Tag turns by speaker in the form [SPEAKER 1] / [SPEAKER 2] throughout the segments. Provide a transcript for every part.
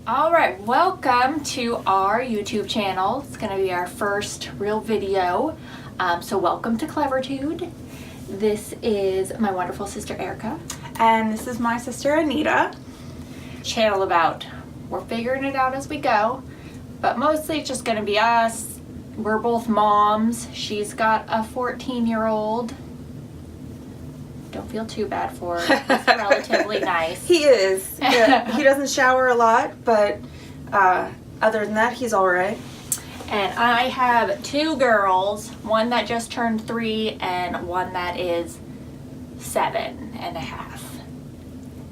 [SPEAKER 1] All right, welcome to our YouTube channel. It's going to be our first real video. So welcome to Clevertude. This is my wonderful sister Erica.
[SPEAKER 2] And this is my sister Anita.
[SPEAKER 1] Channel about, we're figuring it out as we go, but mostly it's just going to be us. We're both moms. She's got a 14-year-old. Don't feel too bad for her. He's relatively nice.
[SPEAKER 2] He is. Yeah, he doesn't shower a lot, but other than that, he's all right.
[SPEAKER 1] And I have two girls, one that just turned 3 and one that is 7.5.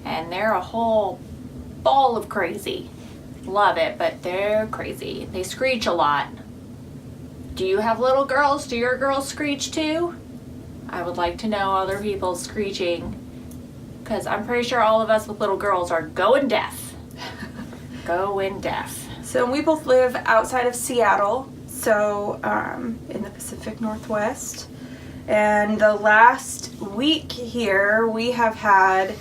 [SPEAKER 1] And they're a whole ball of crazy. Love it, but they're crazy. They screech a lot. Do you have little girls? Do your girls screech too? I would like to know other people's screeching, because I'm pretty sure all of us with little girls are going deaf. Going deaf.
[SPEAKER 2] So we both live outside of Seattle, so in the Pacific Northwest. And the last week here, we have had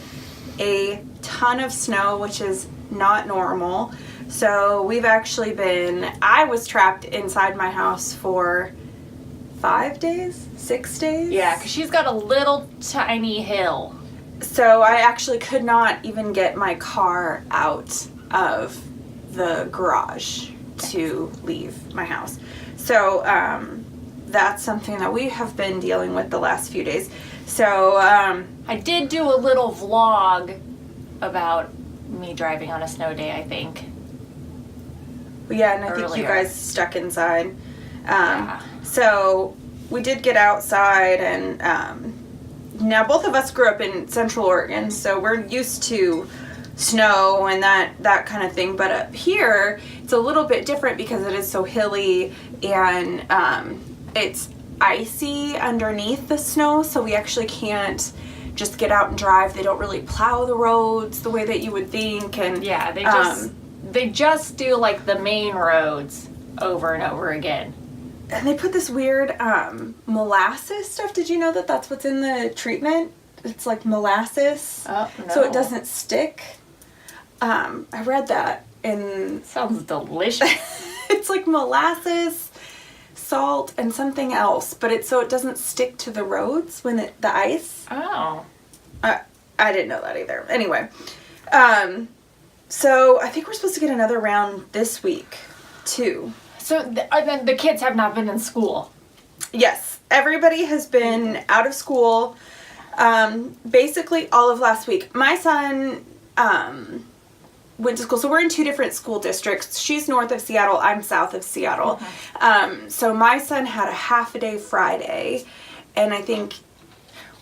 [SPEAKER 2] a ton of snow, which is not normal. So we've actually I was trapped inside my house for 5 days, 6 days.
[SPEAKER 1] Yeah, because she's got a little tiny hill.
[SPEAKER 2] So I actually could not even get my car out of the garage to leave my house. So that's something that we have been dealing with the last few days. So
[SPEAKER 1] I did do a little vlog about me driving on a snow day, I think.
[SPEAKER 2] Yeah, and I think you
[SPEAKER 1] Earlier.
[SPEAKER 2] guys stuck inside.
[SPEAKER 1] Yeah.
[SPEAKER 2] So we did get outside, and now both of us grew up in Central Oregon, so we're used to snow and that kind of thing. But up here, it's a little bit different because it is so hilly, and it's icy underneath the snow, so we actually can't just get out and drive. They don't really plow the roads the way that you would think, and
[SPEAKER 1] Yeah, they just do like the main roads over and over again.
[SPEAKER 2] and they put this weird molasses stuff. Did you know that that's what's in the treatment? It's like molasses,
[SPEAKER 1] Oh, no.
[SPEAKER 2] so it doesn't stick. I read that, and
[SPEAKER 1] Sounds delicious.
[SPEAKER 2] it's like molasses, salt, and something else, but it doesn't stick to the roads when the ice.
[SPEAKER 1] Oh.
[SPEAKER 2] I didn't know that either. Anyway, so I think we're supposed to get another round this week too.
[SPEAKER 1] So then the kids have not been in school.
[SPEAKER 2] Yes, everybody has been out of school basically all of last week. My son went to school, so we're in 2 different school districts. She's north of Seattle, I'm south of Seattle. So my son had a half a day Friday, and I think...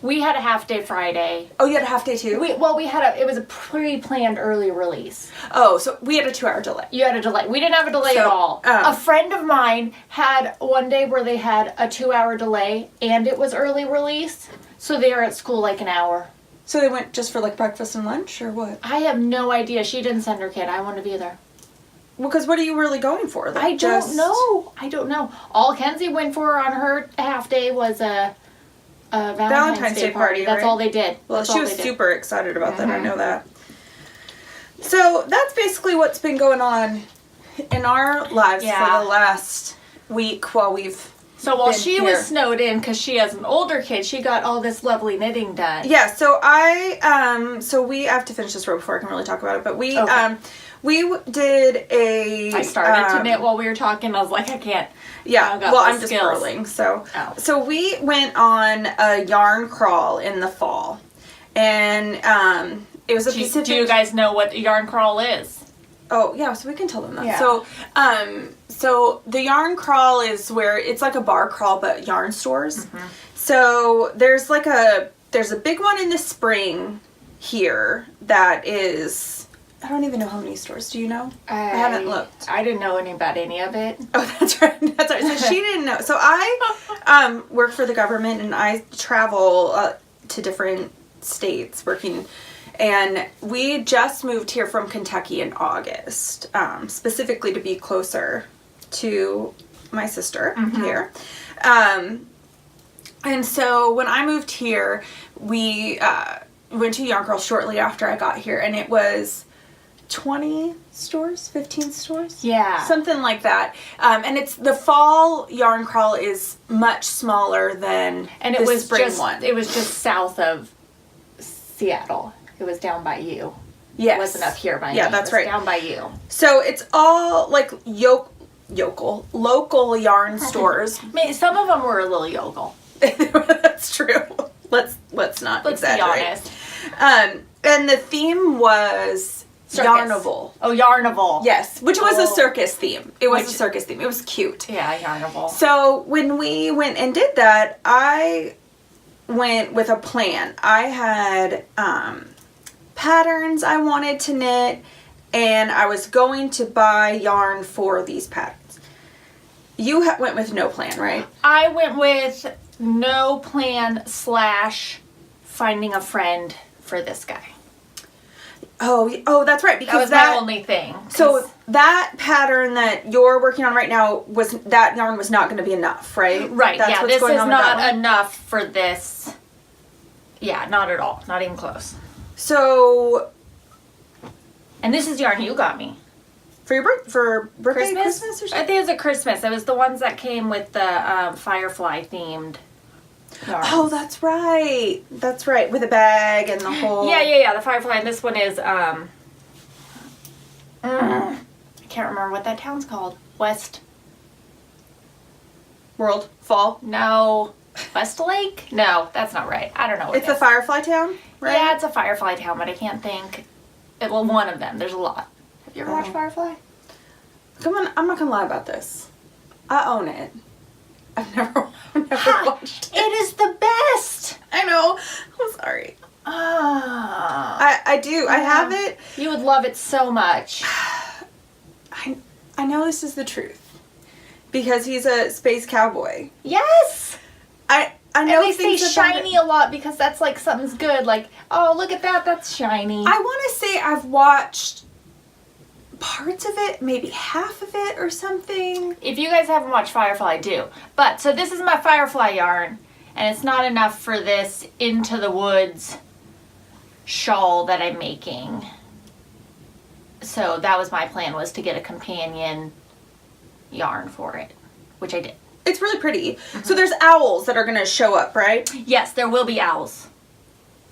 [SPEAKER 1] We had a half day Friday.
[SPEAKER 2] Oh, you had a half day too?
[SPEAKER 1] It was a pre-planned early release.
[SPEAKER 2] Oh, so we had a 2-hour delay.
[SPEAKER 1] You had a delay. We didn't have a delay at all. A friend of mine had one day where they had a 2-hour delay and it was early release. So they were at school like an hour.
[SPEAKER 2] So they went just for like breakfast and lunch, or what?
[SPEAKER 1] I have no idea. She didn't send her kid. I want to be there.
[SPEAKER 2] Well, because what are you really going for? Like,
[SPEAKER 1] I don't know. All Kenzie went for on her half day was a Valentine's Day party. That's
[SPEAKER 2] right?
[SPEAKER 1] all they did.
[SPEAKER 2] Well,
[SPEAKER 1] That's
[SPEAKER 2] she
[SPEAKER 1] all
[SPEAKER 2] was
[SPEAKER 1] they did.
[SPEAKER 2] super excited about that. I know that. So that's basically what's been going on in our lives
[SPEAKER 1] Yeah.
[SPEAKER 2] for the last week while we've
[SPEAKER 1] So while
[SPEAKER 2] been
[SPEAKER 1] she
[SPEAKER 2] here.
[SPEAKER 1] was snowed in, because she has an older kid, she got all this lovely knitting done.
[SPEAKER 2] Yeah, so we have to finish this row before I can really talk about it, but we
[SPEAKER 1] Okay.
[SPEAKER 2] did a...
[SPEAKER 1] I started to knit while we were talking. I was like, I can't.
[SPEAKER 2] Yeah,
[SPEAKER 1] I've got
[SPEAKER 2] well,
[SPEAKER 1] those
[SPEAKER 2] I'm just
[SPEAKER 1] skills.
[SPEAKER 2] purling. So,
[SPEAKER 1] Oh.
[SPEAKER 2] so we went on a yarn crawl in the fall, and it was a Pacific.
[SPEAKER 1] Do you guys know what a yarn crawl is?
[SPEAKER 2] Oh yeah, so we can tell them that.
[SPEAKER 1] Yeah.
[SPEAKER 2] So, so the yarn crawl is where it's like a bar crawl but yarn stores.
[SPEAKER 1] Mm-hmm.
[SPEAKER 2] So there's a big one in the spring here that is. I don't even know how many stores. Do you know? I haven't looked.
[SPEAKER 1] I didn't know about any of it.
[SPEAKER 2] Oh, that's right. That's right. So she didn't know. So I work for the government, and I travel to different states working. And we just moved here from Kentucky in August, specifically to be closer to my sister here. And so when I moved here, we went to Yarn Girl shortly after I got here, and it was 20 stores, 15 stores.
[SPEAKER 1] Yeah.
[SPEAKER 2] Something like that. And it's the fall yarn crawl is much smaller than
[SPEAKER 1] And
[SPEAKER 2] the
[SPEAKER 1] it was
[SPEAKER 2] spring
[SPEAKER 1] just
[SPEAKER 2] one.
[SPEAKER 1] it was just south of Seattle. It was down by you.
[SPEAKER 2] Yes.
[SPEAKER 1] It wasn't up here by me.
[SPEAKER 2] Yeah, that's
[SPEAKER 1] It was
[SPEAKER 2] right.
[SPEAKER 1] down by you.
[SPEAKER 2] So it's all like local yarn stores.
[SPEAKER 1] I mean, some of them were a little yokel.
[SPEAKER 2] That's true. Let's not
[SPEAKER 1] Let's
[SPEAKER 2] exaggerate.
[SPEAKER 1] be honest.
[SPEAKER 2] And the theme was
[SPEAKER 1] Circus.
[SPEAKER 2] Yarnival.
[SPEAKER 1] Oh, Yarnival.
[SPEAKER 2] Yes, which was a
[SPEAKER 1] Oh.
[SPEAKER 2] circus theme. It was
[SPEAKER 1] Which-
[SPEAKER 2] a circus theme. It was cute.
[SPEAKER 1] Yeah, Yarnival.
[SPEAKER 2] So when we went and did that, I went with a plan. I had patterns I wanted to knit, and I was going to buy yarn for these patterns. You went with no plan, right?
[SPEAKER 1] I went with no plan / finding a friend for this guy.
[SPEAKER 2] Oh, that's right.
[SPEAKER 1] That
[SPEAKER 2] Because
[SPEAKER 1] was my only thing.
[SPEAKER 2] So
[SPEAKER 1] 'cause-
[SPEAKER 2] that pattern that you're working on right now that yarn was not going to be enough, right?
[SPEAKER 1] right,
[SPEAKER 2] That's
[SPEAKER 1] yeah,
[SPEAKER 2] what's
[SPEAKER 1] this
[SPEAKER 2] going
[SPEAKER 1] is
[SPEAKER 2] on with that
[SPEAKER 1] not
[SPEAKER 2] one?
[SPEAKER 1] enough for this. Yeah, not at all. Not even close.
[SPEAKER 2] So
[SPEAKER 1] And this is yarn you got me.
[SPEAKER 2] for birthday,
[SPEAKER 1] Christmas?
[SPEAKER 2] Christmas or
[SPEAKER 1] I
[SPEAKER 2] something?
[SPEAKER 1] think it was a Christmas. It was the ones that came with the firefly themed yarn.
[SPEAKER 2] Oh, that's right. That's right. With a bag and the whole.
[SPEAKER 1] Yeah, the firefly. And this one is I can't remember what that town's called. West.
[SPEAKER 2] World Fall.
[SPEAKER 1] No. Westlake? No, that's not right. I don't know what
[SPEAKER 2] It's
[SPEAKER 1] it
[SPEAKER 2] the
[SPEAKER 1] is.
[SPEAKER 2] Firefly Town, right?
[SPEAKER 1] Yeah, it's a firefly town, but I can't think. Well, one of them. There's a lot. Have you ever watched
[SPEAKER 2] Oh.
[SPEAKER 1] Firefly?
[SPEAKER 2] Come on, I'm not gonna lie about this. I own it. I've never watched it.
[SPEAKER 1] It is the best.
[SPEAKER 2] I know. I'm sorry.
[SPEAKER 1] Ah,
[SPEAKER 2] I do. I have it.
[SPEAKER 1] you would love it so much.
[SPEAKER 2] I know this is the truth because he's a space cowboy.
[SPEAKER 1] Yes.
[SPEAKER 2] I
[SPEAKER 1] And
[SPEAKER 2] know
[SPEAKER 1] they say
[SPEAKER 2] things about
[SPEAKER 1] shiny
[SPEAKER 2] it.
[SPEAKER 1] a lot because that's like something's good. Like, oh, look at that. That's shiny.
[SPEAKER 2] I want to say I've watched parts of it, maybe half of it or something.
[SPEAKER 1] If you guys haven't watched Firefly, do. But, so this is my Firefly yarn, and it's not enough for this Into the Woods shawl that I'm making. So that was my plan, was to get a companion yarn for it, which I did.
[SPEAKER 2] It's really pretty. So there's owls that are going to show up, right?
[SPEAKER 1] Yes, there will be owls.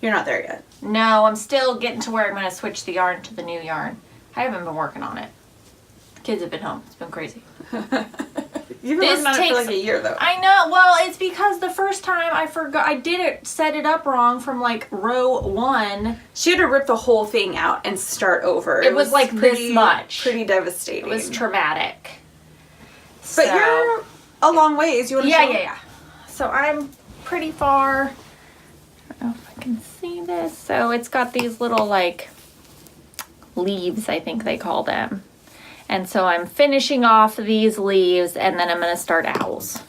[SPEAKER 2] You're not there yet.
[SPEAKER 1] No, I'm still getting to where I'm going to switch the yarn to the new yarn. I haven't been working on it. The kids have been home. It's been crazy.
[SPEAKER 2] You've been
[SPEAKER 1] This
[SPEAKER 2] working on it for
[SPEAKER 1] takes-
[SPEAKER 2] like a year though.
[SPEAKER 1] I know. Well, it's because the first time I forgot, I did it, set it up wrong from like row 1.
[SPEAKER 2] She had to rip the whole thing out and start over.
[SPEAKER 1] It was like this much.
[SPEAKER 2] Pretty devastating.
[SPEAKER 1] It was traumatic.
[SPEAKER 2] But you're a long ways. You want to
[SPEAKER 1] yeah. So I'm pretty far. I don't know if I can see this. So it's got these little like leaves, I think they call them. And so I'm finishing off these leaves and then I'm going to start owls.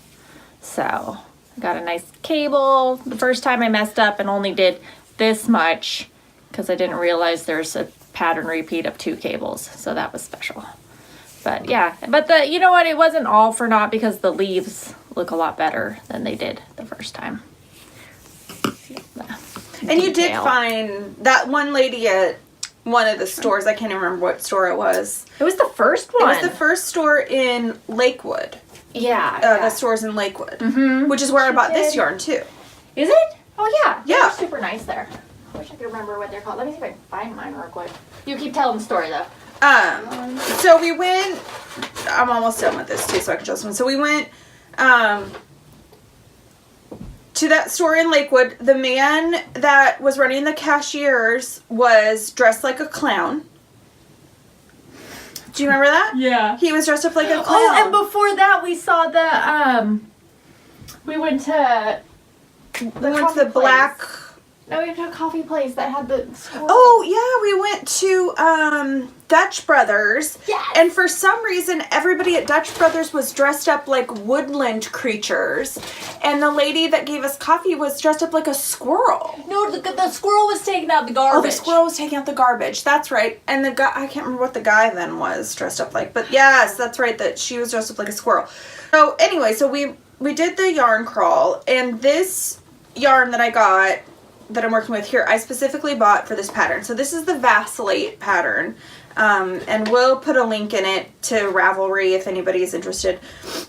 [SPEAKER 1] So I got a nice cable. The first time I messed up and only did this much because I didn't realize there's a pattern repeat of 2 cables. So that was special. But yeah, but you know what? It wasn't all for naught because the leaves look a lot better than they did the first time.
[SPEAKER 2] And you did
[SPEAKER 1] Detail.
[SPEAKER 2] find that one lady at one of the stores. I can't even remember what store it was.
[SPEAKER 1] It was the first
[SPEAKER 2] It
[SPEAKER 1] one.
[SPEAKER 2] was the first store in Lakewood.
[SPEAKER 1] Yeah.
[SPEAKER 2] The stores in Lakewood. Mm-hmm. Which is where I bought this
[SPEAKER 1] did.
[SPEAKER 2] yarn too.
[SPEAKER 1] Is it? Oh yeah.
[SPEAKER 2] Yeah.
[SPEAKER 1] They're super nice there. I wish I could remember what they're called. Let me see if I can find mine real quick. You keep telling the story though.
[SPEAKER 2] So we went, I'm almost done with this too, so I can show someone. So we went to that store in Lakewood. The man that was running the cashiers was dressed like a clown. Do you remember that?
[SPEAKER 1] Yeah.
[SPEAKER 2] He was dressed up like a clown.
[SPEAKER 1] Oh, and before that we saw the we went to
[SPEAKER 2] we went to the
[SPEAKER 1] coffee
[SPEAKER 2] black.
[SPEAKER 1] place. No, we went to a coffee place that had the squirrel.
[SPEAKER 2] Oh yeah, we went to Dutch Brothers.
[SPEAKER 1] Yes.
[SPEAKER 2] And for some reason, everybody at Dutch Brothers was dressed up like woodland creatures, and the lady that gave us coffee was dressed up like a squirrel.
[SPEAKER 1] No, the squirrel was taking out the garbage.
[SPEAKER 2] Oh, the squirrel was taking out the garbage. That's right. And the guy, I can't remember what the guy then was dressed up like, but yes, that's right. That she was dressed up like a squirrel. So anyway, so we did the yarn crawl, and this yarn that I got that I'm working with here, I specifically bought for this pattern. So this is the Vacillate pattern. And we'll put a link in it to Ravelry if anybody is interested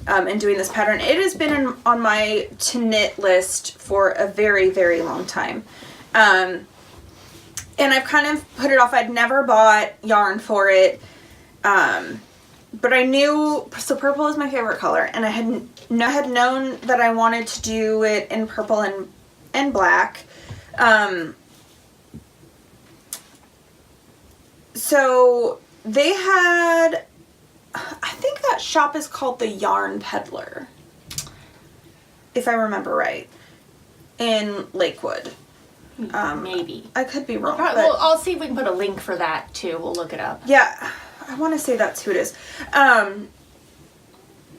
[SPEAKER 2] in doing this pattern. It has been on my to knit list for a very, very long time. And I've kind of put it off. I'd never bought yarn for it. But I knew, so purple is my favorite color, and I had known that I wanted to do it in purple and black. So they had, I think that shop is called the Yarn Peddler, if I remember right, in Lakewood.
[SPEAKER 1] Maybe.
[SPEAKER 2] I could be wrong.
[SPEAKER 1] Well, I'll see if we can put a link for that too. We'll look it up.
[SPEAKER 2] Yeah, I want to say that's who it is.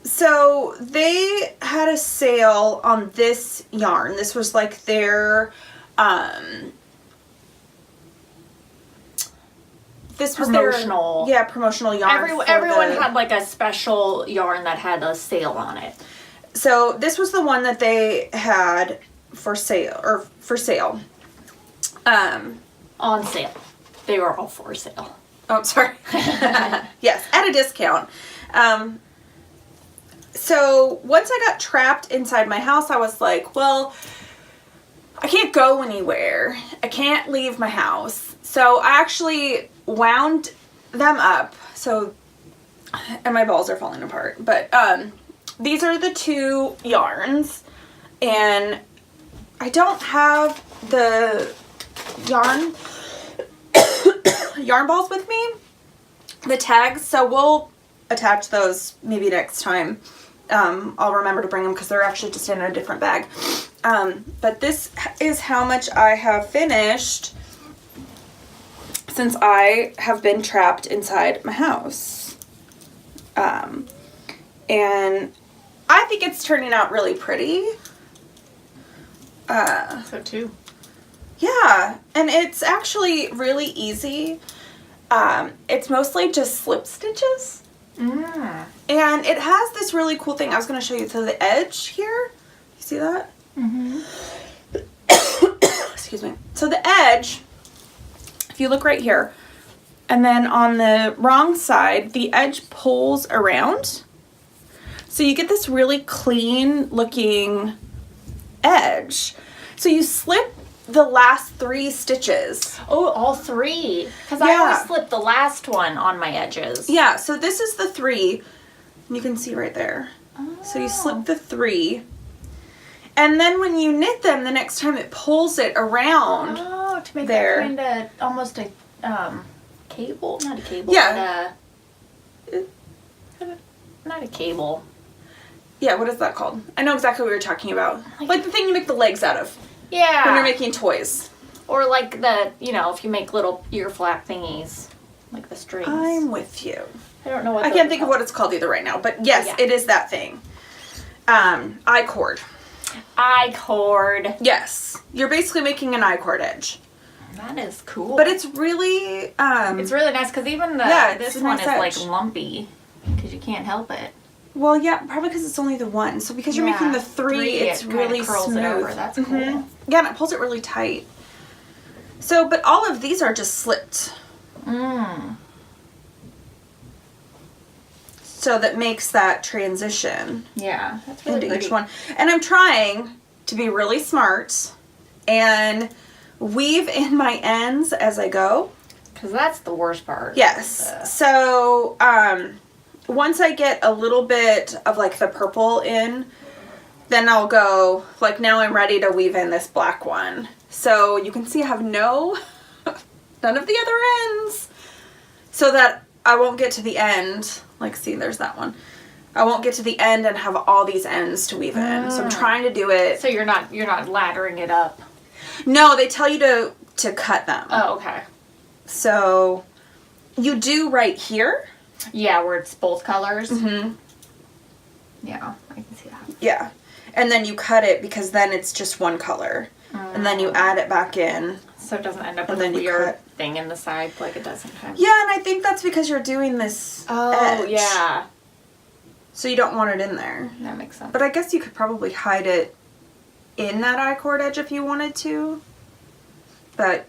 [SPEAKER 2] So they had a sale on this yarn. This was like their, this was
[SPEAKER 1] promotional.
[SPEAKER 2] Their, promotional yarn.
[SPEAKER 1] Everyone had like a special yarn that had a sale on it.
[SPEAKER 2] So this was the one that they had for sale,
[SPEAKER 1] On sale. They were all for sale.
[SPEAKER 2] Oh, sorry. Yes, at a discount. So once I got trapped inside my house, I was like, well, I can't go anywhere. I can't leave my house. So I actually wound them up. So, and my balls are falling apart. But these are the two yarns. And I don't have the yarn balls with me, the tags, so we'll attach those maybe next time. I'll remember to bring them because they're actually just in a different bag. But this is how much I have finished since I have been trapped inside my house. And I think it's turning out really pretty.
[SPEAKER 1] So too.
[SPEAKER 2] Yeah, and it's actually really easy. It's mostly just slip stitches. And it has this really cool thing. I was going to show you to the edge here. You see that?
[SPEAKER 1] Mm-hmm.
[SPEAKER 2] Excuse me. So the edge, if you look right here, and then on the wrong side, the edge pulls around. So you get this really clean looking edge. So you slip the last 3 stitches.
[SPEAKER 1] Oh, all 3. Because I
[SPEAKER 2] Yeah.
[SPEAKER 1] always slip the last one on my edges.
[SPEAKER 2] Yeah, so this is the 3. You can see right there. So you slip the 3. And then when you knit them, the next time it pulls it around.
[SPEAKER 1] Oh, to make
[SPEAKER 2] there.
[SPEAKER 1] that kind of almost a cable? Not a cable.
[SPEAKER 2] Yeah.
[SPEAKER 1] But not a cable.
[SPEAKER 2] Yeah, what is that called? I know exactly what you're talking about. Like the thing you make the legs out of
[SPEAKER 1] Yeah.
[SPEAKER 2] when you're making toys.
[SPEAKER 1] Or like the, if you make little ear flap thingies. Like the strings.
[SPEAKER 2] I'm with you.
[SPEAKER 1] I don't know what
[SPEAKER 2] I can't think of what it's called either right now, but yes,
[SPEAKER 1] Yeah.
[SPEAKER 2] it is that thing. I-cord.
[SPEAKER 1] I-cord.
[SPEAKER 2] Yes. You're basically making an I-cord edge.
[SPEAKER 1] That is cool.
[SPEAKER 2] But it's really
[SPEAKER 1] it's really nice because even
[SPEAKER 2] it's
[SPEAKER 1] this
[SPEAKER 2] a
[SPEAKER 1] one
[SPEAKER 2] nice
[SPEAKER 1] is
[SPEAKER 2] edge.
[SPEAKER 1] like lumpy because you can't help it.
[SPEAKER 2] well, yeah, probably because it's only the one. So because you're making the 3, it's
[SPEAKER 1] it kinda
[SPEAKER 2] really
[SPEAKER 1] curls
[SPEAKER 2] smooth.
[SPEAKER 1] it over. That's cool.
[SPEAKER 2] Yeah, and it pulls it really tight. So, but all of these are just slipped. So that makes that transition
[SPEAKER 1] Yeah, that's really
[SPEAKER 2] into
[SPEAKER 1] pretty.
[SPEAKER 2] each one. And I'm trying to be really smart and weave in my ends as I go.
[SPEAKER 1] Because that's the worst part.
[SPEAKER 2] Yes. So, once I get a little bit of like the purple in, then I'll go, like now I'm ready to weave in this black one. So you can see I have none of the other ends. So that I won't get to the end. Like, see, there's that one. I won't get to the end and have all these ends to weave in. So I'm trying to do it.
[SPEAKER 1] So you're not laddering it up.
[SPEAKER 2] No, they tell you to cut them.
[SPEAKER 1] Oh, okay.
[SPEAKER 2] So you do right here.
[SPEAKER 1] Yeah, where it's both colors.
[SPEAKER 2] Mm-hmm.
[SPEAKER 1] Yeah, I can see that.
[SPEAKER 2] Yeah. And then you cut it because then it's just one color. And then you add it back in.
[SPEAKER 1] So it doesn't end up
[SPEAKER 2] And
[SPEAKER 1] with a
[SPEAKER 2] then you
[SPEAKER 1] weird
[SPEAKER 2] cut.
[SPEAKER 1] thing in the side like it does sometimes.
[SPEAKER 2] Yeah, and I think that's because you're doing this edge.
[SPEAKER 1] Yeah.
[SPEAKER 2] So you don't want it in there.
[SPEAKER 1] That makes sense.
[SPEAKER 2] But I guess you could probably hide it in that I-cord edge if you wanted to. but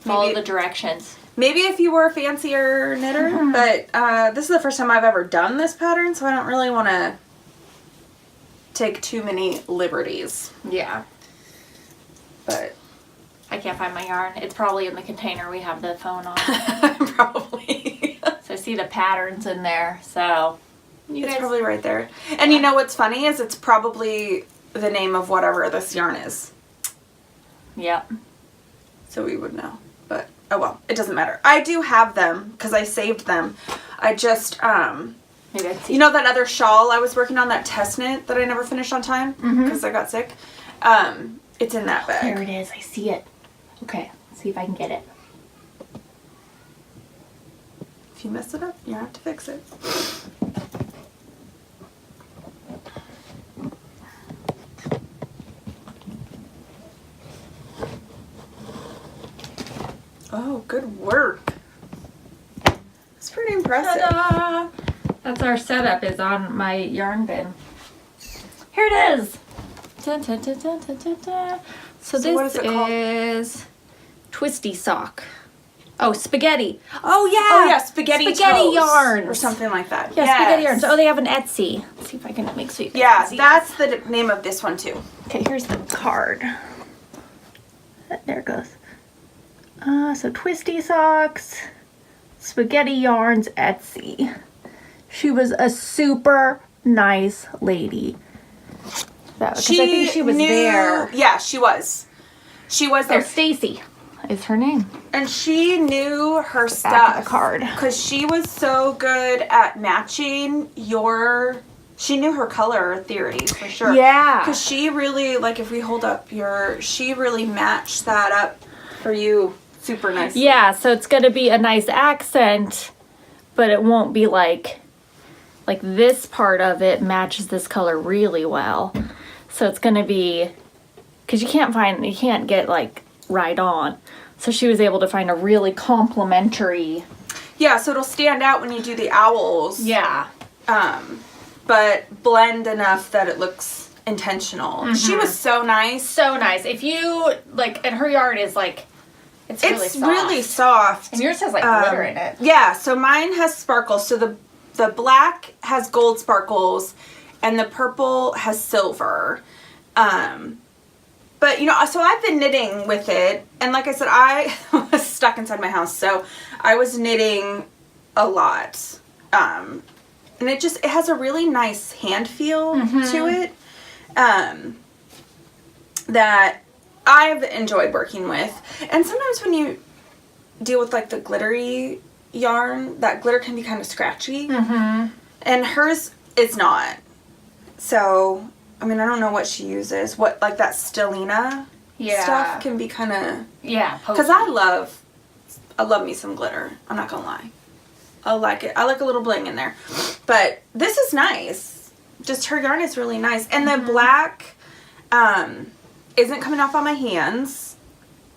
[SPEAKER 1] Follow
[SPEAKER 2] maybe,
[SPEAKER 1] the directions.
[SPEAKER 2] maybe if you were a fancier knitter, but this is the first time I've ever done this pattern, so I don't really want to take too many liberties.
[SPEAKER 1] Yeah.
[SPEAKER 2] But
[SPEAKER 1] I can't find my yarn. It's probably in the container we have the phone on.
[SPEAKER 2] probably.
[SPEAKER 1] So I see the patterns in there. So you
[SPEAKER 2] It's
[SPEAKER 1] guys,
[SPEAKER 2] probably right there. And you know what's funny is it's probably the name of whatever this yarn is.
[SPEAKER 1] Yep.
[SPEAKER 2] So we would know. But, oh well, it doesn't matter. I do have them because I saved them. I just,
[SPEAKER 1] Maybe I see.
[SPEAKER 2] you know that other shawl I was working on, that test knit that I never finished on time because I got sick? It's in that bag.
[SPEAKER 1] There it is. I see it. Okay. Let's see if I can get it.
[SPEAKER 2] If you mess it up, you have to fix it. Oh, good work. It's pretty impressive.
[SPEAKER 1] Ta-da! That's our setup is on my yarn bin. Here it is. Dun, dun, dun, dun, dun, dun, dun. So this
[SPEAKER 2] what is it called?
[SPEAKER 1] is Twisty Sock. Oh, spaghetti.
[SPEAKER 2] Oh yeah, spaghetti toes,
[SPEAKER 1] yarns
[SPEAKER 2] or something like that.
[SPEAKER 1] Yeah,
[SPEAKER 2] Yes.
[SPEAKER 1] spaghetti yarns. Oh, they have an Etsy. Let's see if I can make so you guys
[SPEAKER 2] Yeah,
[SPEAKER 1] can see.
[SPEAKER 2] that's the name of this one too.
[SPEAKER 1] Okay, here's the card. There it goes. So Twisty Socks, Spaghetti Yarns, Etsy. She was a super nice lady. Because I think she was there.
[SPEAKER 2] Yeah, she was. She was
[SPEAKER 1] Oh,
[SPEAKER 2] there.
[SPEAKER 1] Stacy is her name.
[SPEAKER 2] And she knew her
[SPEAKER 1] Back
[SPEAKER 2] stuff.
[SPEAKER 1] of the card.
[SPEAKER 2] Because she was so good at matching your... She knew her color theory, for sure.
[SPEAKER 1] Yeah.
[SPEAKER 2] Because she really, like, if we hold up she really matched that up for you super nicely.
[SPEAKER 1] Yeah, so it's going to be a nice accent, but it won't be like this part of it matches this color really well. So it's going to be, because you can't get like right on. So she was able to find a really complementary.
[SPEAKER 2] Yeah, so it'll stand out when you do the owls.
[SPEAKER 1] Yeah.
[SPEAKER 2] But blend enough that it looks intentional. She was so nice.
[SPEAKER 1] So nice. If you, like, and her yarn is like, it's
[SPEAKER 2] Really soft.
[SPEAKER 1] And yours has like glitter in it.
[SPEAKER 2] Yeah, so mine has sparkles. So the black has gold sparkles and the purple has silver. But, you know, so I've been knitting with it. And like I said, I was stuck inside my house. So I was knitting a lot. And it has a really nice hand feel to it. That I've enjoyed working with. And sometimes when you deal with like the glittery yarn, that glitter can be kind of scratchy. And hers is not. So, I mean, I don't know what she uses. What, like that Stellina stuff can be kind of...
[SPEAKER 1] Yeah.
[SPEAKER 2] Because I love me some glitter. I'm not going to lie. I like it. I like a little bling in there. But this is nice. Just her yarn is really nice. And the black isn't coming off on my hands.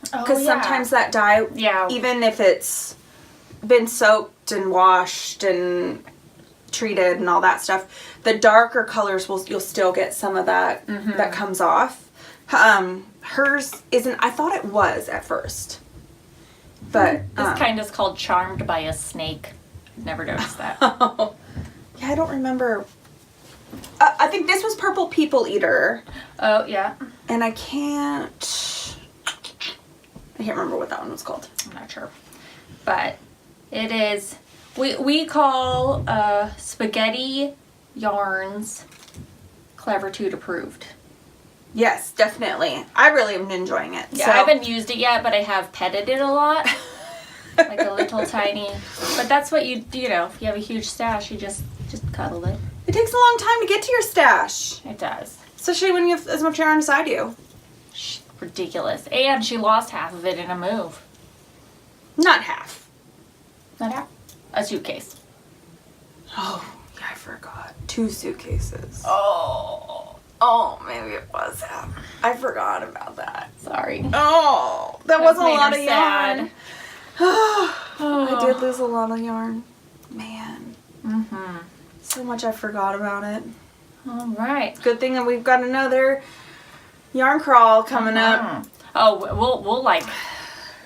[SPEAKER 2] Because sometimes that dye, even if it's been soaked and washed and treated and all that stuff, the darker colors you'll still get some of that that comes off. Hers isn't. I thought it was at first, but
[SPEAKER 1] This kind is called Charmed by a Snake. Never noticed that.
[SPEAKER 2] Yeah, I don't remember. I think this was Purple People Eater.
[SPEAKER 1] Oh, yeah.
[SPEAKER 2] And I can't remember what that one was called.
[SPEAKER 1] I'm not sure. But it is, we call Spaghetti Yarns Clever Toot approved.
[SPEAKER 2] Yes, definitely. I really am enjoying it.
[SPEAKER 1] Yeah,
[SPEAKER 2] so.
[SPEAKER 1] I haven't used it yet, but I have petted it a lot. Like a little tiny. But that's what you know, if you have a huge stash, you just cuddle it.
[SPEAKER 2] It takes a long time to get to your stash.
[SPEAKER 1] It does.
[SPEAKER 2] Especially when you have as much yarn as I do.
[SPEAKER 1] Ridiculous. And she lost half of it in a move.
[SPEAKER 2] Not half.
[SPEAKER 1] Not half? A suitcase.
[SPEAKER 2] Oh, yeah, I forgot. 2 suitcases.
[SPEAKER 1] Oh,
[SPEAKER 2] Maybe it was half. I forgot about that.
[SPEAKER 1] sorry.
[SPEAKER 2] Oh, that was a
[SPEAKER 1] made
[SPEAKER 2] lot
[SPEAKER 1] her
[SPEAKER 2] of
[SPEAKER 1] sad.
[SPEAKER 2] yarn. I did lose a lot of yarn. Man. So much I forgot about it.
[SPEAKER 1] All right.
[SPEAKER 2] Good thing that we've got another yarn crawl coming up.
[SPEAKER 1] Oh,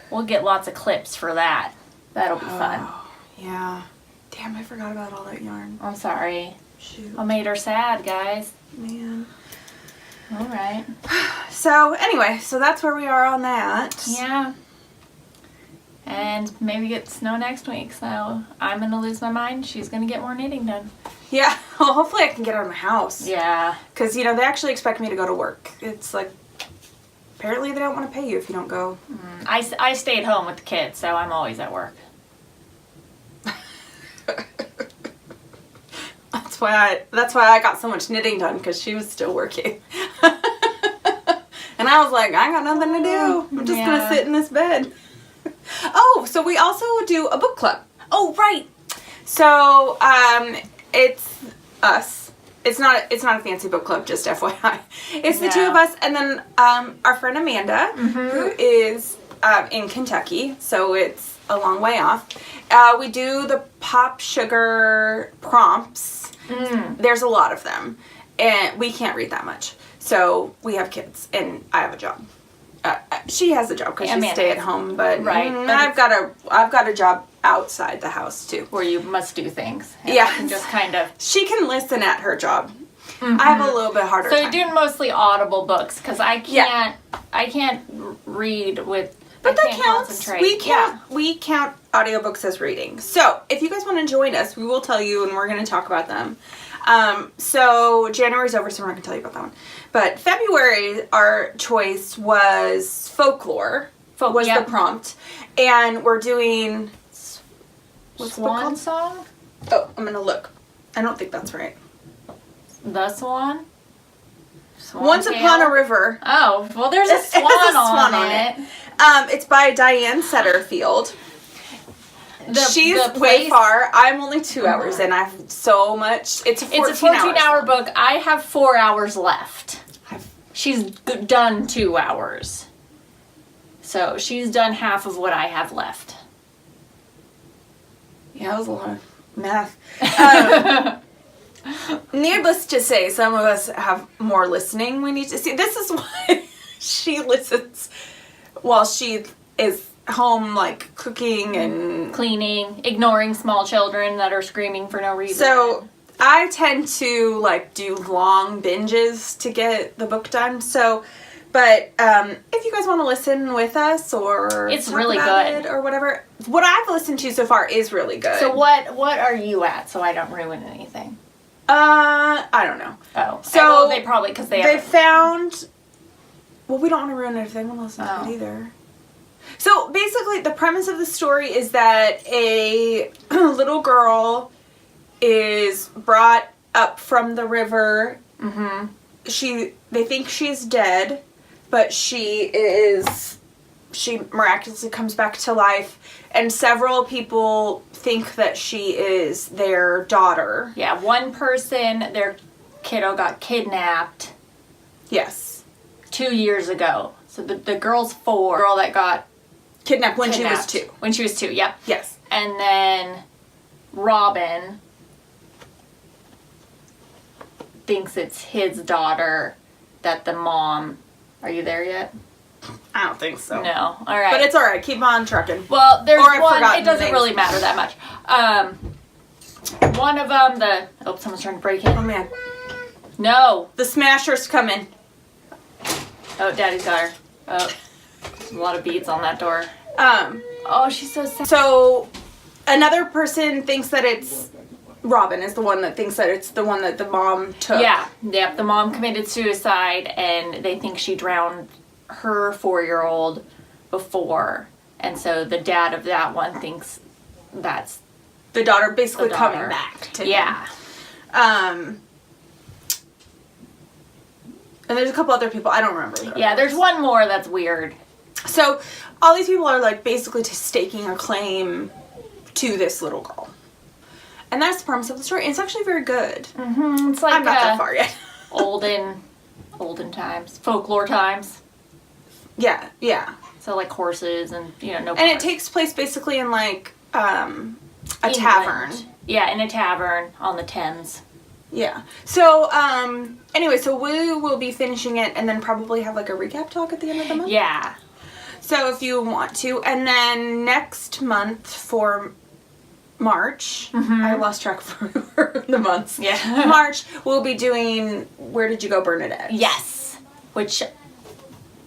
[SPEAKER 1] we'll get lots of clips for that. That'll be fun.
[SPEAKER 2] Oh, yeah. Damn, I forgot about all that yarn.
[SPEAKER 1] I'm sorry.
[SPEAKER 2] Shoot.
[SPEAKER 1] I made her sad, guys.
[SPEAKER 2] Man.
[SPEAKER 1] All right.
[SPEAKER 2] So, anyway, so that's where we are on that.
[SPEAKER 1] Yeah. And maybe get snow next week, so I'm going to lose my mind. She's going to get more knitting done.
[SPEAKER 2] Yeah. Well, hopefully I can get out of my house.
[SPEAKER 1] Yeah.
[SPEAKER 2] Because, they actually expect me to go to work. It's like, apparently they don't want to pay you if you don't go.
[SPEAKER 1] I stayed home with the kids, so I'm always at work.
[SPEAKER 2] That's why I got so much knitting done, because she was still working. And I was like, I got nothing to do. I'm just going to sit in this bed. Oh, so we also do a book club. Oh, right. So, it's us. It's not a fancy book club, just FYI. It's the two of us, and then our friend Amanda, who is in Kentucky, so it's a long way off. We do the Pop Sugar prompts. There's a lot of them, and we can't read that much. So we have kids, and I have a job. She has a job because she's stay at home, but
[SPEAKER 1] right.
[SPEAKER 2] I've got a job outside the house too,
[SPEAKER 1] where you must do things.
[SPEAKER 2] Yeah,
[SPEAKER 1] and just kind of.
[SPEAKER 2] She can listen at her job. I have a little bit harder.
[SPEAKER 1] So
[SPEAKER 2] time.
[SPEAKER 1] you're doing mostly audible books because I can't read with.
[SPEAKER 2] But that counts. We count audiobooks as reading. So if you guys want to join us, we will tell you, and we're going to talk about them. So January's over, so we're not going to tell you about that one. But February, our choice was folklore. Was the prompt, and we're doing what's
[SPEAKER 1] Swan Song.
[SPEAKER 2] Oh, I'm gonna look. I don't think that's right.
[SPEAKER 1] The Swan.
[SPEAKER 2] Once Upon a River.
[SPEAKER 1] Oh, well, there's a swan, on it.
[SPEAKER 2] It's by Diane Setterfield. She's way far. I'm only 2 hours in. I have so much. It's a 14-hour
[SPEAKER 1] book. I have 4 hours left. She's done 2 hours. So she's done half of what I have left.
[SPEAKER 2] Yeah, that was a lot of math. Needless to say, some of us have more listening we need to see. This is why she listens while she is home, like cooking and
[SPEAKER 1] cleaning, ignoring small children that are screaming for no reason.
[SPEAKER 2] So I tend to do long binges to get the book done. So, but if you guys want to listen with us or
[SPEAKER 1] it's
[SPEAKER 2] talk
[SPEAKER 1] really
[SPEAKER 2] about
[SPEAKER 1] good
[SPEAKER 2] it or whatever, what I've listened to so far is really good.
[SPEAKER 1] So what are you at? So I don't ruin anything.
[SPEAKER 2] I don't know.
[SPEAKER 1] Oh,
[SPEAKER 2] so
[SPEAKER 1] well, they probably because they
[SPEAKER 2] found. Well, we don't want to ruin it if they want to listen to it either. So basically, the premise of the story is that a little girl is brought up from the river. They think she's dead, but she miraculously comes back to life, and several people think that she is their daughter.
[SPEAKER 1] Yeah, one person, their kiddo got kidnapped.
[SPEAKER 2] Yes.
[SPEAKER 1] 2 years ago. So the girl's 4. The girl that got
[SPEAKER 2] kidnapped when she was 2.
[SPEAKER 1] When she was 2, yep.
[SPEAKER 2] Yes.
[SPEAKER 1] And then Robin thinks it's his daughter that the mom... Are you there yet?
[SPEAKER 2] I don't think so.
[SPEAKER 1] No. All right.
[SPEAKER 2] But it's all right. Keep on trucking.
[SPEAKER 1] Well, there's one. It doesn't really matter that much. One of them, someone's trying to break in.
[SPEAKER 2] Oh, man.
[SPEAKER 1] No.
[SPEAKER 2] The Smasher's coming.
[SPEAKER 1] Oh, Daddy's got her. Oh. There's a lot of beads on that door. Oh, she's so sad.
[SPEAKER 2] So, another person thinks that it's... Robin is the one that thinks that it's the one that the mom took.
[SPEAKER 1] Yeah. Yep. The mom committed suicide, and they think she drowned her 4-year-old before, and so the dad of that one thinks that's
[SPEAKER 2] the daughter basically coming back to him. And there's a couple other people I don't remember.
[SPEAKER 1] Yeah, there's one more that's weird.
[SPEAKER 2] So all these people are basically just staking a claim to this little girl, and that's the premise of the story. And it's actually very good.
[SPEAKER 1] It's like
[SPEAKER 2] I'm not that far yet.
[SPEAKER 1] olden times, folklore times.
[SPEAKER 2] Yeah, yeah.
[SPEAKER 1] So like horses and no.
[SPEAKER 2] And it takes place basically in a
[SPEAKER 1] England.
[SPEAKER 2] tavern.
[SPEAKER 1] Yeah, in a tavern on the Thames.
[SPEAKER 2] Yeah. So, anyway, so we will be finishing it and then probably have like a recap talk at the end of the month.
[SPEAKER 1] Yeah.
[SPEAKER 2] So if you want to. And then next month for March, I lost track of the months.
[SPEAKER 1] Yeah.
[SPEAKER 2] March, we'll be doing Where Did You Go, Bernadette?
[SPEAKER 1] Yes. Which,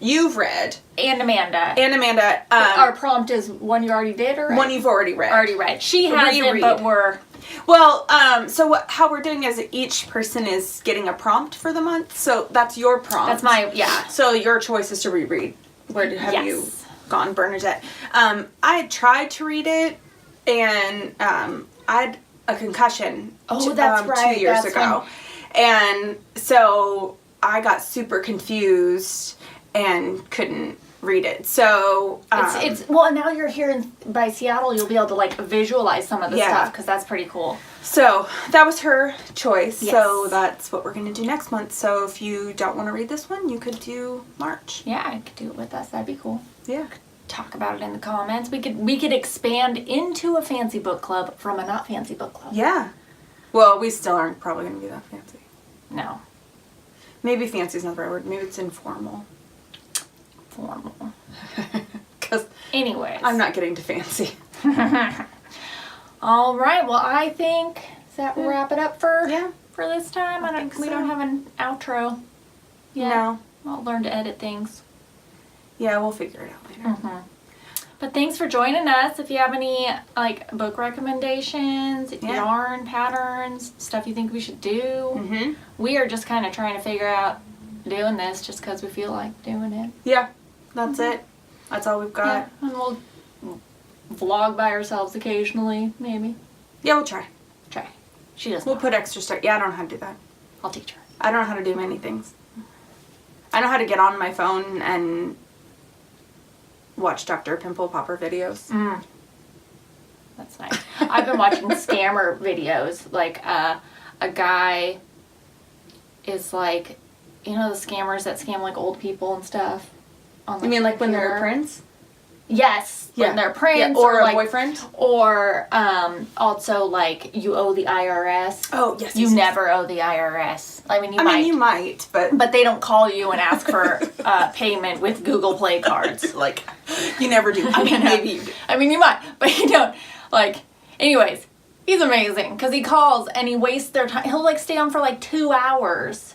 [SPEAKER 2] You've read.
[SPEAKER 1] and Amanda.
[SPEAKER 2] And Amanda.
[SPEAKER 1] Our prompt is one you already did, or
[SPEAKER 2] One you've already read.
[SPEAKER 1] already read. She hasn't,
[SPEAKER 2] Reread.
[SPEAKER 1] but we're...
[SPEAKER 2] Well, so how we're doing is each person is getting a prompt for the month. So that's your prompt.
[SPEAKER 1] That's my... Yeah.
[SPEAKER 2] So your choice is to reread. Where have
[SPEAKER 1] Yes.
[SPEAKER 2] you gone, Bernadette? I had tried to read it, and I had a concussion.
[SPEAKER 1] Oh, that's right.
[SPEAKER 2] 2 years
[SPEAKER 1] That's
[SPEAKER 2] ago, and so I got super confused and couldn't read it. So
[SPEAKER 1] It's well, and now you're here by Seattle, you'll be able to like visualize some of the
[SPEAKER 2] Yeah.
[SPEAKER 1] stuff because that's pretty cool.
[SPEAKER 2] so that was her choice.
[SPEAKER 1] Yes.
[SPEAKER 2] So that's what we're gonna do next month. So if you don't want to read this one, you could do March.
[SPEAKER 1] Yeah, I could do it with us. That'd be cool.
[SPEAKER 2] Yeah.
[SPEAKER 1] Talk about it in the comments. We could expand into a fancy book club from a not fancy book club.
[SPEAKER 2] Yeah. Well, we still aren't probably gonna be that fancy.
[SPEAKER 1] No,
[SPEAKER 2] Maybe fancy is not the right word. Maybe it's informal.
[SPEAKER 1] formal.
[SPEAKER 2] Because
[SPEAKER 1] Anyways,
[SPEAKER 2] I'm not getting to fancy.
[SPEAKER 1] All right. Well, I think does that wrap it up for
[SPEAKER 2] Yeah.
[SPEAKER 1] for this time. I don't.
[SPEAKER 2] think
[SPEAKER 1] We
[SPEAKER 2] so.
[SPEAKER 1] don't have an outro. Yet.
[SPEAKER 2] No.
[SPEAKER 1] I'll learn to edit things.
[SPEAKER 2] Yeah, we'll figure it out later.
[SPEAKER 1] Mm-hmm. But thanks for joining us. If you have any like book recommendations,
[SPEAKER 2] Yeah.
[SPEAKER 1] yarn patterns, stuff you think we should do,
[SPEAKER 2] Mm-hmm.
[SPEAKER 1] we are just kind of trying to figure out doing this just because we feel like doing it.
[SPEAKER 2] Yeah, that's it. That's all we've
[SPEAKER 1] Yeah,
[SPEAKER 2] got.
[SPEAKER 1] and we'll vlog by ourselves occasionally, maybe.
[SPEAKER 2] Yeah, we'll try.
[SPEAKER 1] Try. She doesn't.
[SPEAKER 2] We'll put extra stuff. Yeah, I don't know how to do that.
[SPEAKER 1] I'll teach her.
[SPEAKER 2] I don't know how to do many things. I know how to get on my phone and watch Dr. Pimple Popper videos.
[SPEAKER 1] Mm. That's nice. I've been watching scammer videos. Like a guy is like, you know, the scammers that scam like old people and stuff. On the
[SPEAKER 2] You mean like when they're a
[SPEAKER 1] computer?
[SPEAKER 2] prince?
[SPEAKER 1] Yes, when they're prince,
[SPEAKER 2] or a
[SPEAKER 1] like,
[SPEAKER 2] boyfriend?
[SPEAKER 1] or also like you owe the IRS.
[SPEAKER 2] Oh, yes.
[SPEAKER 1] You
[SPEAKER 2] yes, yes.
[SPEAKER 1] never owe the IRS. I mean, you
[SPEAKER 2] I
[SPEAKER 1] might.
[SPEAKER 2] mean, you might, but
[SPEAKER 1] But they don't call you and ask for payment with Google Play cards.
[SPEAKER 2] like, you never do. I mean, maybe you do.
[SPEAKER 1] I mean, you might, but you don't. Like, anyways, he's amazing because he calls and he wastes their time. He'll like stay on for like 2 hours,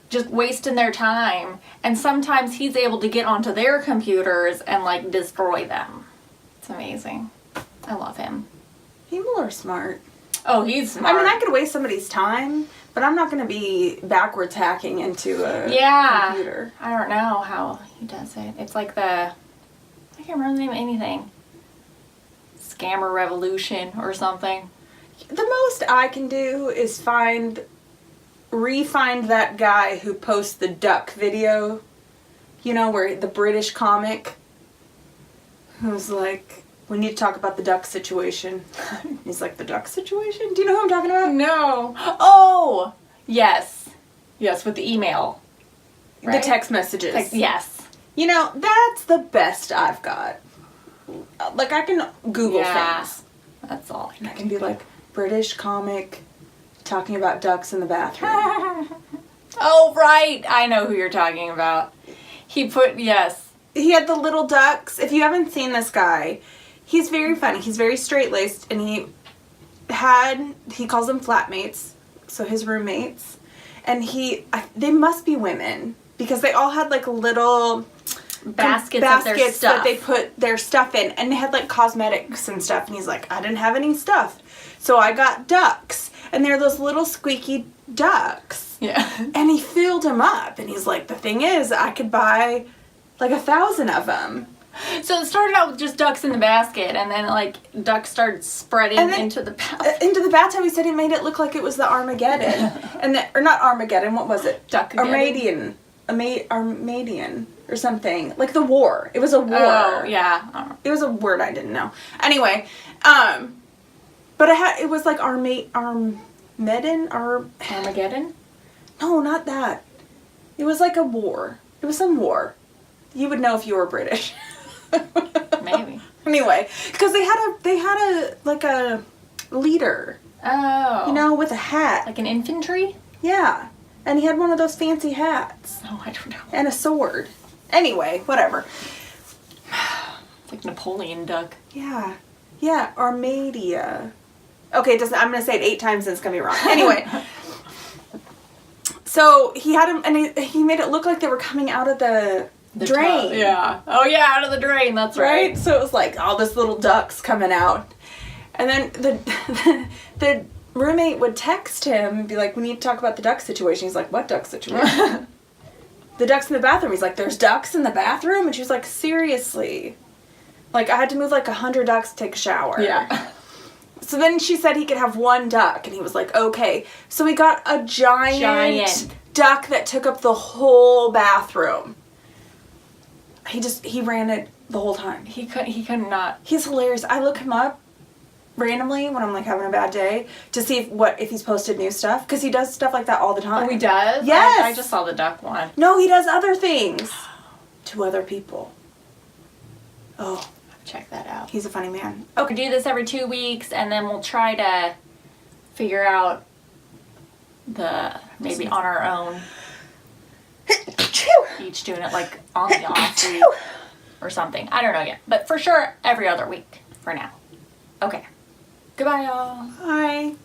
[SPEAKER 1] just wasting their time. And sometimes he's able to get onto their computers and like destroy them. It's amazing. I love him.
[SPEAKER 2] People are smart.
[SPEAKER 1] Oh, he's smart.
[SPEAKER 2] I mean, I could waste somebody's time, but I'm not going to be backwards hacking into a
[SPEAKER 1] Yeah.
[SPEAKER 2] computer.
[SPEAKER 1] I don't know how he does it. It's like I can't remember the name of anything. Scammer Revolution or something.
[SPEAKER 2] The most I can do is re-find that guy who posts the duck video. You know, where the British comic who's like, we need to talk about the duck situation. He's like, the duck situation? Do you know who I'm talking about?
[SPEAKER 1] No. Oh! Yes. Yes, with the email. Right?
[SPEAKER 2] The text messages.
[SPEAKER 1] Yes.
[SPEAKER 2] You know, that's the best I've got. Like, I can Google
[SPEAKER 1] Yeah.
[SPEAKER 2] things.
[SPEAKER 1] That's all
[SPEAKER 2] And I can be like, British comic talking about ducks in the bathroom.
[SPEAKER 1] Oh, right. I know who you're talking about. Yes.
[SPEAKER 2] He had the little ducks. If you haven't seen this guy, he's very funny. He's very straight-laced, and he calls them flatmates, so his roommates. And they must be women, because they all had like little
[SPEAKER 1] Baskets of their
[SPEAKER 2] that
[SPEAKER 1] stuff.
[SPEAKER 2] they put their stuff in, and they had like cosmetics and stuff. And he's like, I didn't have any stuff, so I got ducks, and they're those little squeaky ducks.
[SPEAKER 1] Yeah.
[SPEAKER 2] And he filled them up, and he's like, the thing is, I could buy like 1,000 of them.
[SPEAKER 1] So it started out with just ducks in the basket, and then like ducks started spreading
[SPEAKER 2] And then-
[SPEAKER 1] into the basket.
[SPEAKER 2] Into the bathtub. He said he made it look like it was the Armageddon, or not Armageddon. What was it?
[SPEAKER 1] Duckageddon.
[SPEAKER 2] Armadian, or something like the war. It was a war.
[SPEAKER 1] Oh, yeah.
[SPEAKER 2] It was a word I didn't know. Anyway, but it was like Armageddon.
[SPEAKER 1] Armageddon?
[SPEAKER 2] No, not that. It was like a war. It was some war. You would know if you were British.
[SPEAKER 1] Maybe.
[SPEAKER 2] Anyway, because they had a leader.
[SPEAKER 1] Oh.
[SPEAKER 2] You know, with a hat.
[SPEAKER 1] Like an infantry?
[SPEAKER 2] Yeah. And he had one of those fancy hats.
[SPEAKER 1] Oh, I don't know.
[SPEAKER 2] And a sword. Anyway, whatever.
[SPEAKER 1] It's like Napoleon Duck.
[SPEAKER 2] Yeah. Yeah, Armadia. Okay, it doesn't, I'm going to say it 8 times and it's going to be wrong. Anyway. So he had him, and he made it look like they were coming out of the drain.
[SPEAKER 1] Tub, yeah. Oh, yeah, out of the drain. That's right.
[SPEAKER 2] Right? So it was like all this little ducks coming out. And then the roommate would text him and be like, we need to talk about the duck situation. He's like, what duck situation? The ducks in the bathroom. He's like, there's ducks in the bathroom? And she was like, seriously? Like, I had to move like 100 ducks to take a shower.
[SPEAKER 1] Yeah.
[SPEAKER 2] So then she said he could have 1 duck, and he was like, okay. So we got a giant duck that took up the whole bathroom. He ran it the whole time.
[SPEAKER 1] He could not.
[SPEAKER 2] He's hilarious. I look him up randomly when I'm like having a bad day to see if he's posted new stuff, because he does stuff like that all the time.
[SPEAKER 1] Oh, he does?
[SPEAKER 2] Yes.
[SPEAKER 1] I just saw the duck one.
[SPEAKER 2] No, he does other things to other people. Oh,
[SPEAKER 1] Check that out.
[SPEAKER 2] he's a funny man.
[SPEAKER 1] Okay. We do this every 2 weeks, and then we'll try to figure out maybe on our own, each doing it like on the off week or something. I don't know yet. But for sure, every other week for now. Okay. Goodbye, y'all.
[SPEAKER 2] Hi.